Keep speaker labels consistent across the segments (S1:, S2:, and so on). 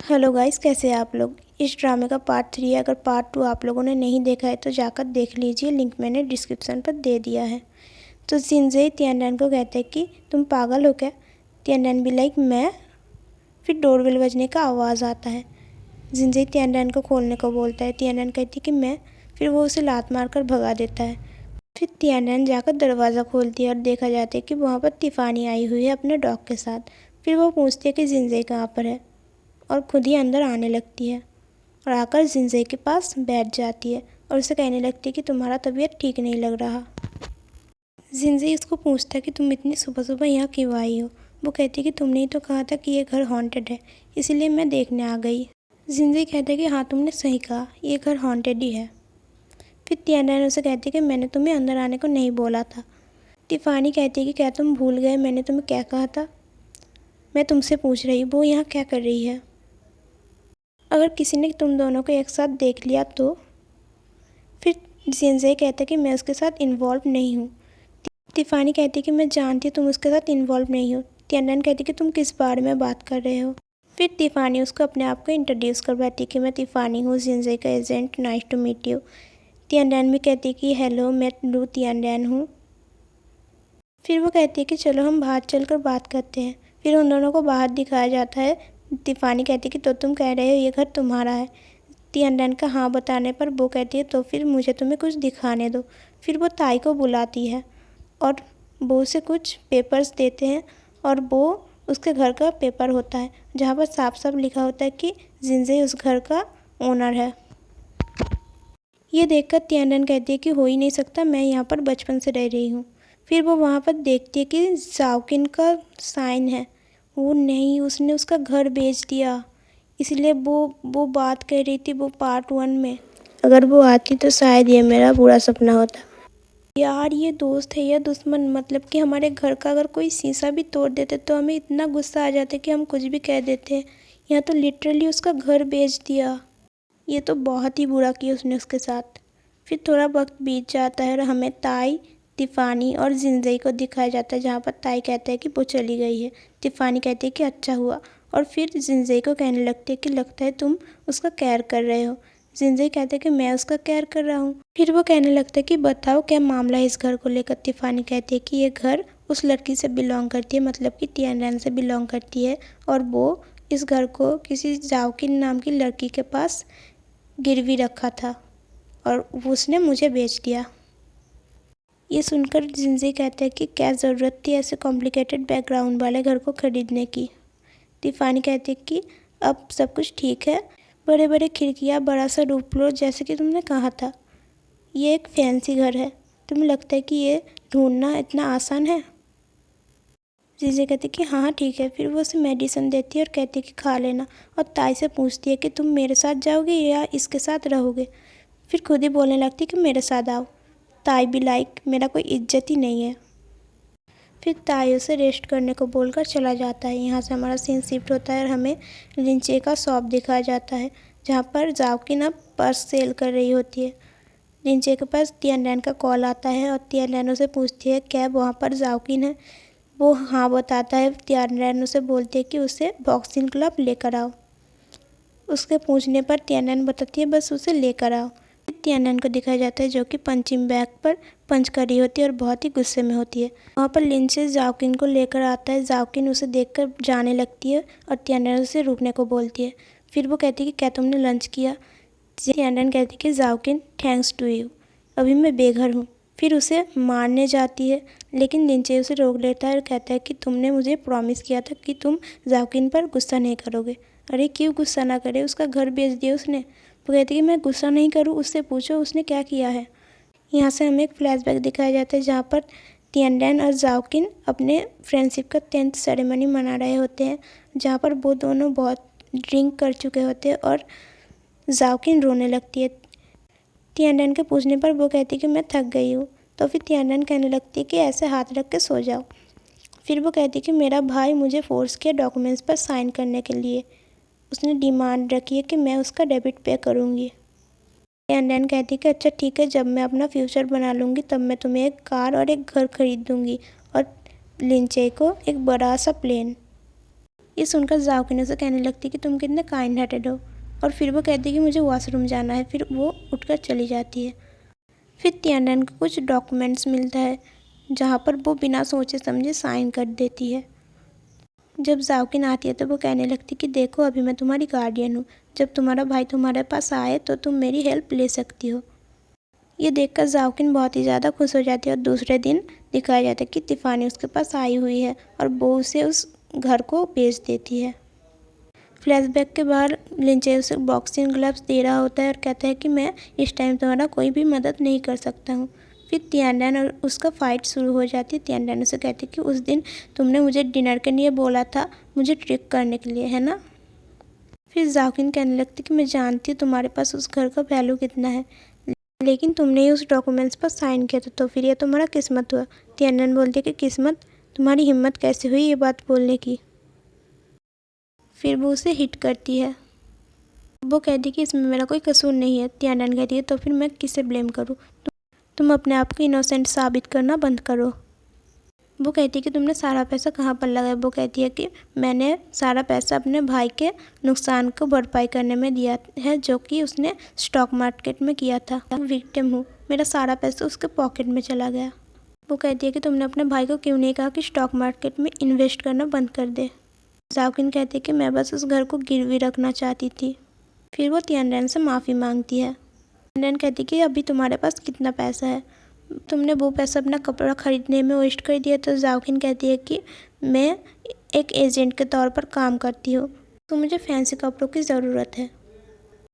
S1: Hello guys, कैसे हैं आप लोग। इस ड्रामे का पार्ट 3 है। अगर पार्ट 2 आप लोगों ने नहीं देखा है तो जाकर देख लीजिए, लिंक मैंने डिस्क्रिप्शन पर दे दिया है। तो जिनजे तियानडान को कहते हैं कि तुम पागल हो क्या। तियानडान भी लाइक मैं। फिर डोरबेल बजने का आवाज़ आता है। जिनजे तियानडान को खोलने को बोलता है। तियानडान कहती है कि मैं। फिर वो उसे लात मारकर भगा देता है। फिर तियानडान जाकर दरवाज़ा खोलती है और देखा जाता है कि वहाँ पर तिफानी आई हुई है अपने डॉग के साथ। फिर वो पूछती है कि जिनजे कहाँ पर है और खुद ही अंदर आने लगती है और आकर जिनजे के पास बैठ जाती है और उसे कहने लगती है कि तुम्हारा तबीयत ठीक नहीं लग रहा। जिनजे उसको पूछता है कि तुम इतनी सुबह सुबह यहाँ क्यों आई हो। वो कहती है कि तुमने ही तो कहा था कि ये घर हॉन्टेड है, इसीलिए मैं देखने आ गई। जिनजे कहता है कि हाँ, तुमने सही कहा, ये घर हॉन्टेड ही है। फिर तियानडान उसे कहती है कि मैंने तुम्हें अंदर आने को नहीं बोला था। तिफानी कहती है कि क्या तुम भूल गए मैंने तुम्हें क्या कहा था। मैं तुमसे पूछ रही हूँ वो यहाँ क्या कर रही है। अगर किसी ने तुम दोनों को एक साथ देख लिया तो। फिर जिनजे कहता है कि मैं उसके साथ इन्वॉल्व नहीं हूँ। तिफानी कहती है कि मैं जानती हूँ तुम उसके साथ इन्वॉल्व नहीं हो। तियानडान कहती है कि तुम किस बारे में बात कर रहे हो। फिर तिफानी उसको अपने आप को इंट्रोड्यूस करवाती है कि मैं तिफानी हूँ, जिनजे का agent, nice to meet you. Tiandan भी कहती है कि हेलो, मैं लू तियानडान हूँ। फिर वो कहती है कि चलो हम बाहर चलकर बात करते हैं। फिर उन दोनों को बाहर दिखाया जाता है। तिफानी कहती है कि तो तुम कह रहे हो ये घर तुम्हारा है। तियानडान का हाँ बताने पर वो कहती है तो फिर मुझे तुम्हें कुछ दिखाने दो। फिर वो ताई को बुलाती है और वो उसे कुछ पेपर्स देते हैं और वो उसके घर का पेपर होता है जहाँ पर साफ साफ लिखा होता है कि जिनजे उस घर का ओनर है। ये देखकर तियानडान कहती है कि हो ही नहीं सकता, मैं यहाँ पर बचपन से रह रही हूँ। फिर वो वहाँ पर देखती है कि जाओकिन का साइन है। वो नहीं, उसने उसका घर बेच दिया। इसलिए वो बात कह रही थी वो पार्ट 1 में। अगर वो आती तो शायद ये मेरा बुरा सपना होता। यार, ये दोस्त है या दुश्मन, मतलब कि हमारे घर का अगर कोई शीशा भी तोड़ देते तो हमें इतना गुस्सा आ जाता कि हम कुछ भी कह देते हैं। यहाँ तो लिटरली उसका घर बेच दिया। ये तो बहुत ही बुरा किया उसने उसके साथ। फिर थोड़ा वक्त बीत जाता है और हमें ताई, तिफानी और जिनजे को दिखाया जाता है जहाँ पर ताई कहता है कि वो चली गई है। तिफानी कहती है कि अच्छा हुआ और फिर जिनजे को कहने लगती है कि लगता है तुम उसका केयर कर रहे हो। जिनजे कहते हैं कि मैं उसका केयर कर रहा हूँ। फिर वो कहने लगता है कि बताओ क्या मामला है इस घर को लेकर। तिफानी कहती है कि ये घर उस लड़की से बिलोंग करती है, मतलब कि तियानडान से बिलोंग करती है और वो इस घर को किसी जाओकिन नाम की लड़की के पास गिरवी रखा था और उसने मुझे बेच दिया। ये सुनकर जिनजे कहते हैं कि क्या ज़रूरत थी ऐसे कॉम्प्लिकेटेड बैकग्राउंड वाले घर को खरीदने की। तिफानी कहती है कि अब सब कुछ ठीक है, बड़े बड़े खिड़कियाँ, बड़ा सा रूफ फ्लोर जैसे कि तुमने कहा था। ये एक फैंसी घर है, तुम्हें लगता है कि ये ढूंढना इतना आसान है। जिनजे कहती है कि हाँ हाँ ठीक है। फिर वो उसे मेडिसिन देती है और कहती है कि खा लेना और ताई से पूछती है कि तुम मेरे साथ जाओगे या इसके साथ रहोगे। फिर खुद ही बोलने लगती कि मेरे साथ आओ। ताई भी लाइक मेरा कोई इज्जत ही नहीं है। फिर ताई उसे रेस्ट करने को बोलकर चला जाता है। यहाँ से हमारा सीन शिफ्ट होता है और हमें लिंचे का शॉप दिखाया जाता है जहाँ पर जाओकिन अब पर्स सेल कर रही होती है। लिंचे के पास तियानडान का कॉल आता है और तियानडान उसे पूछती है क्या वहाँ पर जाओकिन है। वो हाँ बताता है। तियानडान उसे बोलती है कि उसे बॉक्सिंग क्लब लेकर आओ। उसके पूछने पर तियानडान बताती है बस उसे लेकर आओ। तियानडान को दिखाया जाता है जो कि पंचिंग बैग पर पंच कर रही होती है और बहुत ही गुस्से में होती है। वहाँ पर लिंचे जाओकिन को लेकर आता है। जाओकिन उसे देखकर जाने लगती है और तियानडान उसे रुकने को बोलती है। फिर वो कहती है कि क्या तुमने लंच किया। तियानडान कहती है कि जाओकिन थैंक्स टू यू, अभी मैं बेघर हूँ। फिर उसे मारने जाती है लेकिन लिंचे उसे रोक लेता है और कहता है कि तुमने मुझे प्रॉमिस किया था कि तुम जाओकिन पर गुस्सा नहीं करोगे। अरे क्यों गुस्सा ना करे, उसका घर बेच दिया उसने। वो कहती है कि मैं गुस्सा नहीं करूँ, उससे पूछो उसने क्या किया है। यहाँ से हमें एक फ्लैशबैक दिखाया जाता है जहाँ पर तियानडान और जाओकिन अपने फ्रेंडशिप का 10th सेरेमनी मना रहे होते हैं, जहाँ पर वो दोनों बहुत ड्रिंक कर चुके होते हैं और जाओकिन रोने लगती है। तियानडान के पूछने पर वो कहती है कि मैं थक गई हूँ। तो फिर तियानडान कहने लगती है कि ऐसे हाथ रख के सो जाओ। फिर वो कहती है कि मेरा भाई मुझे फोर्स किया डॉक्यूमेंट्स पर साइन करने के लिए, उसने डिमांड रखी है कि मैं उसका डेबिट पे करूँगी। तियानडान कहती है कि अच्छा ठीक है, जब मैं अपना फ्यूचर बना लूँगी तब मैं तुम्हें एक कार और एक घर खरीद दूँगी और लिंचे को एक बड़ा सा प्लेन। ये सुनकर जाओकिन उसे कहने लगती कि तुम कितने काइंड हार्टेड हो, और फिर वो कहती है कि मुझे वॉशरूम जाना है। फिर वो उठकर चली जाती है। फिर तियानन को कुछ डॉक्यूमेंट्स मिलता है जहाँ पर वो बिना सोचे समझे साइन कर देती है। जब जाओकिन आती है तो वो कहने लगती कि देखो अभी मैं तुम्हारी गार्डियन हूँ, जब तुम्हारा भाई तुम्हारे पास आए तो तुम मेरी हेल्प ले सकती हो। ये देखकर जाओकिन बहुत ही ज़्यादा खुश हो जाती है और दूसरे दिन दिखाया जाता है कि तिफानी उसके पास आई हुई है और वो उसे उस घर को बेच देती है। फ्लैशबैक के बाद लिंचे उसे बॉक्सिंग ग्लव्स दे रहा होता है और कहता है कि मैं इस टाइम तुम्हारा कोई भी मदद नहीं कर सकता हूँ। फिर तियानडान और उसका फाइट शुरू हो जाती है। तियानडान उसे कहती है कि उस दिन तुमने मुझे डिनर के लिए बोला था, मुझे ट्रिक करने के लिए, है ना। फिर जाओकिन कहने लगती कि मैं जानती हूँ तुम्हारे पास उस घर का वैल्यू कितना है, लेकिन तुमने ही उस डॉक्यूमेंट्स पर साइन किया था, तो फिर ये तुम्हारा किस्मत हुआ। तियानडान बोलती है कि किस्मत, तुम्हारी हिम्मत कैसे हुई ये बात बोलने की। फिर वो उसे हिट करती है। वो कहती है कि इसमें मेरा कोई कसूर नहीं है। तियानडान कहती है तो फिर मैं किसे ब्लेम करूँ, तुम अपने आप को इनोसेंट साबित करना बंद करो। वो कहती है कि तुमने सारा पैसा कहाँ पर लगाया। वो कहती है कि मैंने सारा पैसा अपने भाई के नुकसान को भरपाई करने में दिया है, जो कि उसने स्टॉक मार्केट में किया था। विक्टिम हूँ, मेरा सारा पैसा उसके पॉकेट में चला गया। वो कहती है कि तुमने अपने भाई को क्यों नहीं कहा कि स्टॉक मार्केट में इन्वेस्ट करना बंद कर दे। जाओकिन कहती है कि मैं बस उस घर को गिरवी रखना चाहती थी। फिर वो तियानडान से माफ़ी मांगती है। तियानडान कहती है कि अभी तुम्हारे पास कितना पैसा है, तुमने वो पैसा अपना कपड़ा खरीदने में वेस्ट कर दिया। तो जाओकिन कहती है कि मैं एक एजेंट के तौर पर काम करती हूँ, तो मुझे फैंसी कपड़ों की ज़रूरत है,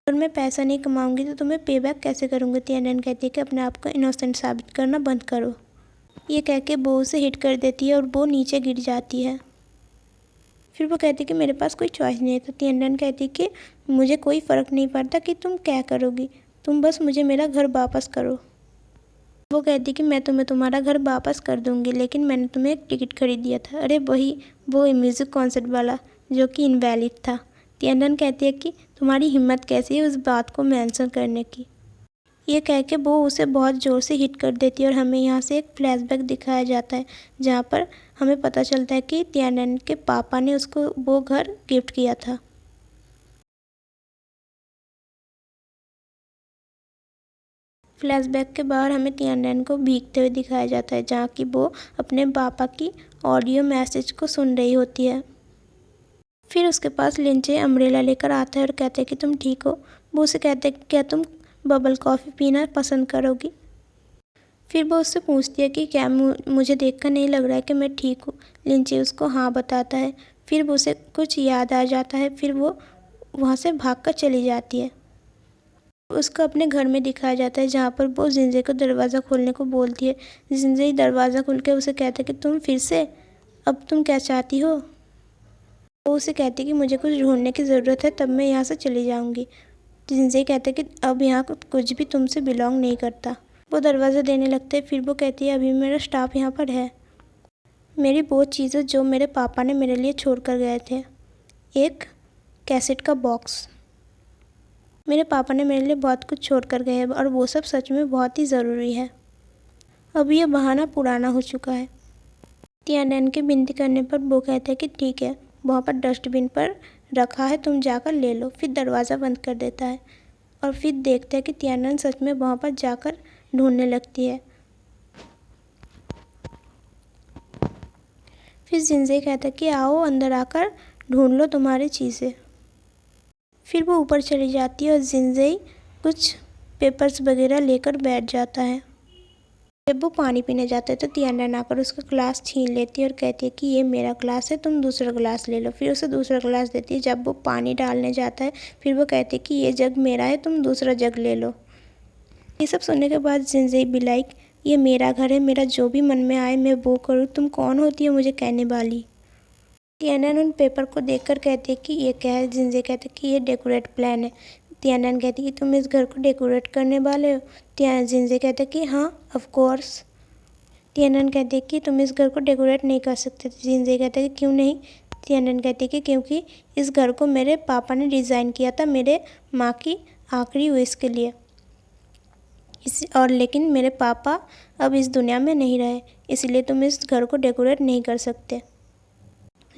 S1: और मैं पैसा नहीं कमाऊंगी तो तुम्हें पे बैक कैसे करूँगी। तियानडान कहती है कि अपने आप को इनोसेंट साबित करना बंद करो। ये कह के वो उसे हिट कर देती है और वो नीचे गिर जाती है। फिर वो कहती है कि मेरे पास कोई चॉइस नहीं है। तो तियानडान कहती है कि मुझे कोई फ़र्क नहीं पड़ता कि तुम क्या करोगी, तुम बस मुझे मेरा घर वापस करो। वो कहती कि मैं तुम्हें तुम्हारा घर वापस कर दूंगी, लेकिन मैंने तुम्हें एक टिकट खरीद दिया था। अरे वही, वो म्यूज़िक कॉन्सर्ट वाला जो कि इनवैलिड था। तियानडान कहती है कि तुम्हारी हिम्मत कैसी है उस बात को मेंशन करने की। ये कह के वो उसे बहुत ज़ोर से हिट कर देती है और हमें यहाँ से एक फ्लैशबैक दिखाया जाता है जहाँ पर हमें पता चलता है कि तियानडान के पापा ने उसको वो घर गिफ्ट किया था। फ्लैशबैक के बाहर हमें तियानडान को भीगते हुए दिखाया जाता है जहाँ कि वो अपने पापा की ऑडियो मैसेज को सुन रही होती है। फिर उसके पास लिंचे अम्ब्रेला लेकर आता है और कहते हैं कि तुम ठीक हो। वो उसे कहते हैं क्या तुम बबल कॉफ़ी पीना पसंद करोगी। फिर वो उससे पूछती है कि क्या मुझे देखकर नहीं लग रहा है कि मैं ठीक हूँ। लिंचे उसको हाँ बताता है। फिर वो उसे कुछ याद आ जाता है। फिर वो वहाँ से भागकर चली जाती है। उसको अपने घर में दिखाया जाता है जहाँ पर वो जिंजे को दरवाज़ा खोलने को बोलती है। जिंजे दरवाज़ा खोल के उसे कहता है कि तुम फिर से, अब तुम क्या चाहती हो। वो उसे कहती है कि मुझे कुछ ढूंढने की ज़रूरत है, तब मैं यहाँ से चली जाऊँगी। जिंजे कहते हैं कि अब यहाँ कुछ भी तुमसे बिलोंग नहीं करता। वो दरवाज़ा देने लगते हैं। फिर वो कहती है अभी मेरा स्टाफ यहाँ पर है, मेरी वो चीज़ें जो मेरे पापा ने मेरे लिए छोड़ कर गए थे, एक कैसेट का बॉक्स, मेरे पापा ने मेरे लिए बहुत कुछ छोड़ कर गए हैं और वो सब सच में बहुत ही ज़रूरी है। अब ये बहाना पुराना हो चुका है। तियानडान के विनती करने पर वो कहता है कि ठीक है, वहाँ पर डस्टबिन पर रखा है, तुम जाकर ले लो। फिर दरवाज़ा बंद कर देता है और फिर देखता है कि तियानडान सच में वहाँ पर जाकर ढूंढने लगती है। फिर जिंजे कहता है कि आओ अंदर आकर ढूंढ लो तुम्हारी चीज़ें। फिर वो ऊपर चली जाती है और जिंजे कुछ पेपर्स वगैरह लेकर बैठ जाता है। जब वो पानी पीने जाता है तो तियानडान आकर उसका ग्लास छीन लेती है और कहती है कि ये मेरा ग्लास है, तुम दूसरा ग्लास ले लो। फिर उसे दूसरा ग्लास देती है। जब वो पानी डालने जाता है फिर वो कहती है कि ये जग मेरा है, तुम दूसरा जग ले लो। ये सब सुनने के बाद जिंजे भी लाइक, ये मेरा घर है, मेरा जो भी मन में आए मैं वो करूँ, तुम कौन होती है मुझे कहने वाली। तियानडान उन पेपर को देखकर कहती है कि ये क्या है। जिंजे कहते कि ये डेकोरेट प्लान है। तियानडान कहती कि तुम इस घर को डेकोरेट करने वाले हो। जिंजे कहते कि हाँ ऑफ कोर्स। तियानडान कहती कि तुम इस घर को डेकोरेट नहीं कर सकते। जिंजे कहते कि क्यों नहीं। तियानडान कहती कि क्योंकि इस घर को मेरे पापा ने डिज़ाइन किया था मेरे माँ की आखिरी विश के लिए, लेकिन मेरे पापा अब इस दुनिया में नहीं रहे, इसलिए तुम इस घर को डेकोरेट नहीं कर सकते।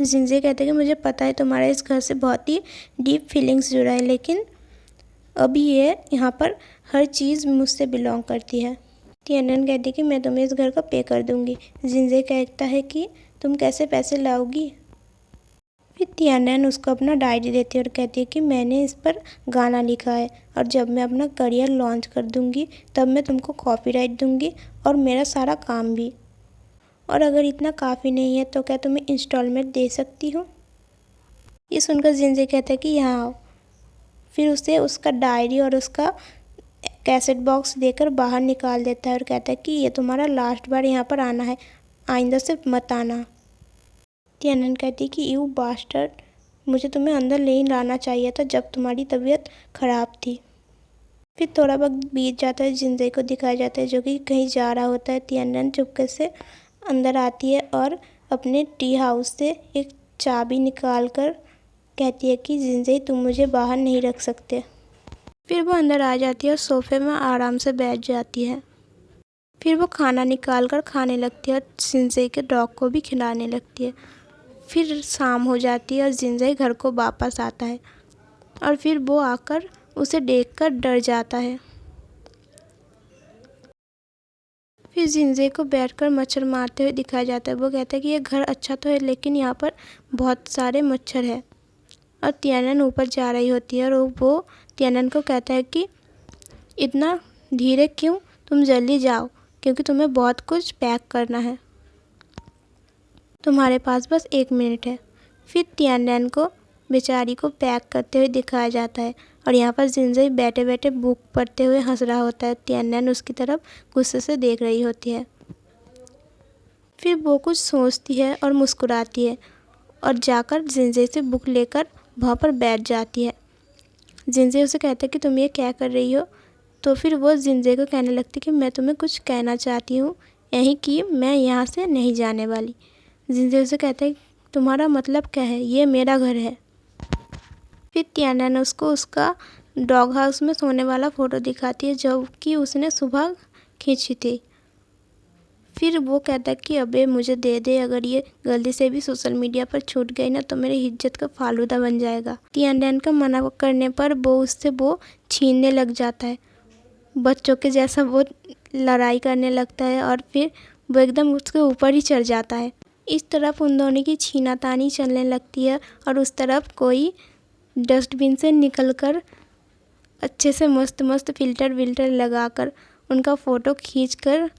S1: जिनजे कहते हैं कि मुझे पता है तुम्हारा इस घर से बहुत ही डीप फीलिंग्स जुड़ा है, लेकिन अभी ये यहाँ पर हर चीज़ मुझसे बिलोंग करती है। तियानन कहती है कि मैं तुम्हें इस घर का पे कर दूँगी। जिनजे कहता है कि तुम कैसे पैसे लाओगी। फिर तियानन उसको अपना डायरी देती है और कहती है कि मैंने इस पर गाना लिखा है और जब मैं अपना करियर लॉन्च कर दूँगी तब मैं तुमको कॉपीराइट दूँगी और मेरा सारा काम भी। और अगर इतना काफ़ी नहीं है तो क्या तुम्हें इंस्टॉलमेंट दे सकती हूँ। ये सुनकर जिनजे कहता है कि यहाँ आओ। फिर उसे उसका डायरी और उसका कैसेट बॉक्स देकर बाहर निकाल देता है और कहता है कि ये तुम्हारा लास्ट बार यहाँ पर आना है, आइंदा से मत आना। तियानन कहती है कि यू बास्टर्ड, मुझे तुम्हें अंदर नहीं लाना चाहिए था जब तुम्हारी तबीयत ख़राब थी। फिर थोड़ा वक्त बीत जाता है, जिनजे को दिखाया जाता है जो कि कहीं जा रहा होता है। तियानन चुपके से अंदर आती है और अपने टी हाउस से एक चाबी निकाल कर कहती है कि जिनजे तुम मुझे बाहर नहीं रख सकते। फिर वो अंदर आ जाती है और सोफे में आराम से बैठ जाती है। फिर वो खाना निकाल कर खाने लगती है और जिनजे के डॉग को भी खिलाने लगती है। फिर शाम हो जाती है और जिनजे घर को वापस आता है और फिर वो आकर उसे देखकर डर जाता है। फिर जिनजे को बैठकर मच्छर मारते हुए दिखाया जाता है। वो कहता है कि ये घर अच्छा तो है लेकिन यहाँ पर बहुत सारे मच्छर हैं। और तियानन ऊपर जा रही होती है और वो तियानन को कहता है कि इतना धीरे क्यों, तुम जल्दी जाओ क्योंकि तुम्हें बहुत कुछ पैक करना है, तुम्हारे पास बस 1 मिनट है। फिर तियानन को बेचारी को पैक करते हुए दिखाया जाता है और यहाँ पर जिनजे बैठे बैठे बुक पढ़ते हुए हंस रहा होता है। तियानन उसकी तरफ गुस्से से देख रही होती है। फिर वो कुछ सोचती है और मुस्कुराती है और जाकर जिनजे से बुक लेकर वहाँ पर बैठ जाती है। जिनजे उसे कहता है कि तुम ये क्या कर रही हो। तो फिर वो जिनजे को कहने लगती है कि मैं तुम्हें कुछ कहना चाहती हूँ, यही कि मैं यहाँ से नहीं जाने वाली। जिनजे उसे कहता है तुम्हारा मतलब क्या है, ये मेरा घर है। फिर तियानन उसको उसका डॉग हाउस में सोने वाला फ़ोटो दिखाती है जो कि उसने सुबह खींची थी। फिर वो कहता है कि अबे मुझे दे दे, अगर ये गलती से भी सोशल मीडिया पर छूट गई ना तो मेरी इज्जत का फालूदा बन जाएगा। तियानन का मना करने पर वो उससे वो छीनने लग जाता है। बच्चों के जैसा वो लड़ाई करने लगता है और फिर वो एकदम उसके ऊपर ही चढ़ जाता है। इस तरफ उन दोनों की छीनातानी चलने लगती है और उस तरफ कोई डस्टबिन से निकलकर अच्छे से मस्त मस्त फ़िल्टर विल्टर लगाकर उनका फ़ोटो खींचकर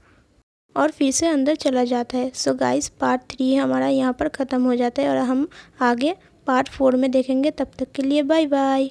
S1: और फिर से अंदर चला जाता है। सो गाइस, पार्ट 3 हमारा यहाँ पर ख़त्म हो जाता है और हम आगे पार्ट 4 में देखेंगे। तब तक के लिए बाय बाय।